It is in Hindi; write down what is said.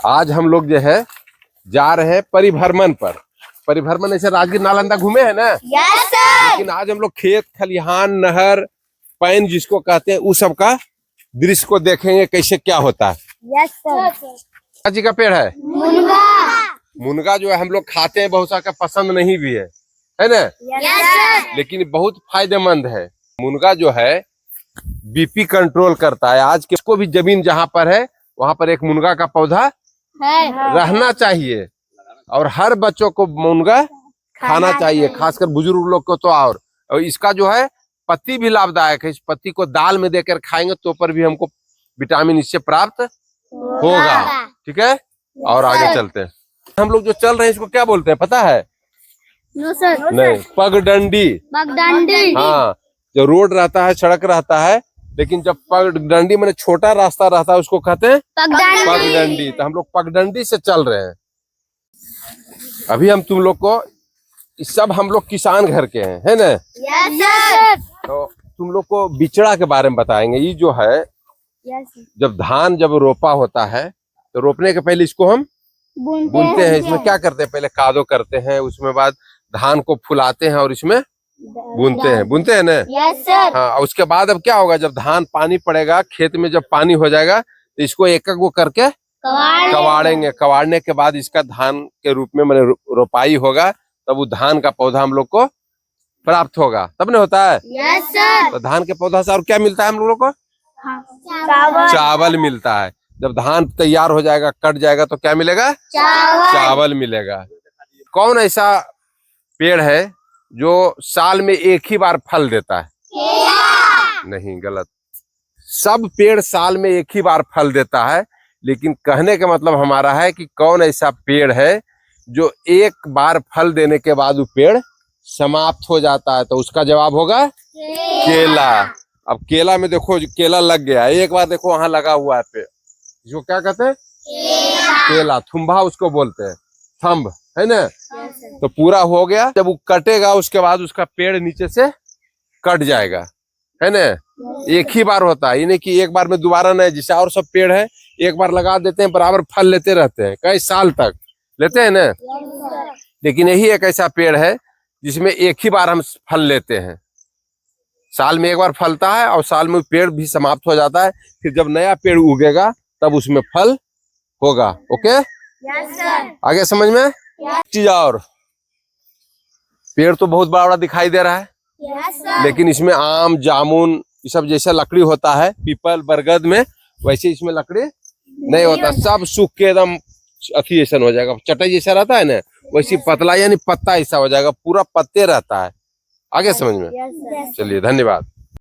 आज हम लोग जो है जा रहे हैं परिभ्रमण पर। परिभ्रमण ऐसे राजगीर नालंदा घूमे हैं ना। Yes sir. लेकिन आज हम लोग खेत खलिहान नहर पैन जिसको कहते हैं उस सब का दृश्य को देखेंगे कैसे क्या होता है। Yes sir. जी का पेड़ है मुनगा। मुनगा जो है हम लोग खाते हैं, बहुत सा का पसंद नहीं भी है ना। Yes sir. लेकिन बहुत फायदेमंद है। मुनगा जो है बीपी कंट्रोल करता है। आज के को भी जमीन जहाँ पर है वहां पर एक मुनगा का पौधा रहना चाहिए और हर बच्चों को मुनगा खाना चाहिए, खासकर बुजुर्ग लोग को तो। और इसका जो है पत्ती भी लाभदायक है। इस पत्ती को दाल में देकर खाएंगे तो पर भी हमको विटामिन इससे प्राप्त होगा। ठीक है, और आगे चलते हैं। हम लोग जो चल रहे हैं इसको क्या बोलते हैं पता है? No sir. नहीं, पगडंडी। पगडंडी। हाँ, जो रोड रहता है सड़क रहता है, लेकिन जब पगडंडी मैंने छोटा रास्ता रहता है उसको कहते हैं पगडंडी। तो हम लोग पगडंडी से चल रहे हैं। अभी हम तुम लोग को सब हम लोग किसान घर के हैं, है ना। Yes sir. तो तुम लोग को बिचड़ा के बारे में बताएंगे। ये जो है जब धान जब रोपा होता है तो रोपने के पहले इसको हम बुनते हैं। इसमें क्या करते हैं? पहले कादो करते हैं, उसमें बाद धान को फुलाते हैं और इसमें बुनते हैं ना। Yes sir. हाँ, उसके बाद अब क्या होगा? जब धान पानी पड़ेगा खेत में, जब पानी हो जाएगा तो इसको एक एक वो करके कवाड़ेंगे। कवाड़ने के बाद इसका धान के रूप में मैंने रोपाई होगा, तब वो धान का पौधा हम लोग को प्राप्त होगा, तब नहीं होता है। Yes sir. तो धान के पौधा से और क्या मिलता है हम लोगों को? चावल मिलता है। जब धान तैयार हो जाएगा, कट जाएगा, तो क्या मिलेगा? चावल मिलेगा। कौन ऐसा पेड़ है जो साल में एक ही बार फल देता है? नहीं, गलत। सब पेड़ साल में एक ही बार फल देता है, लेकिन कहने का मतलब हमारा है कि कौन ऐसा पेड़ है जो एक बार फल देने के बाद वो पेड़ समाप्त हो जाता है? तो उसका जवाब होगा केला। अब केला में देखो केला लग गया, एक बार देखो वहां लगा हुआ है पेड़, इसको क्या कहते हैं? केला। थुम्भा उसको बोलते हैं, थम्ब, है ना। तो पूरा हो गया, जब वो कटेगा उसके बाद उसका पेड़ नीचे से कट जाएगा, है ना। एक ही बार होता है, यानी कि एक बार में दोबारा नहीं। जैसे और सब पेड़ है एक बार लगा देते हैं, बराबर फल लेते रहते हैं, कई साल तक लेते हैं ना। लेकिन यही एक ऐसा पेड़ है जिसमें एक ही बार हम फल लेते हैं। साल में एक बार फलता है और साल में पेड़ भी समाप्त हो जाता है। फिर जब नया पेड़ उगेगा तब उसमें फल होगा। ओके, आगे समझ में? चीज और पेड़ तो बहुत बड़ा बड़ा दिखाई दे रहा है, लेकिन इसमें आम जामुन ये सब जैसा लकड़ी होता है, पीपल बरगद में, वैसे इसमें लकड़ी नहीं होता। सब सूख के एकदम अथी जैसा हो जाएगा, चटाई जैसा रहता है ना, वैसी पतला यानी पत्ता ऐसा हो जाएगा, पूरा पत्ते रहता है। आगे समझ में? चलिए, धन्यवाद।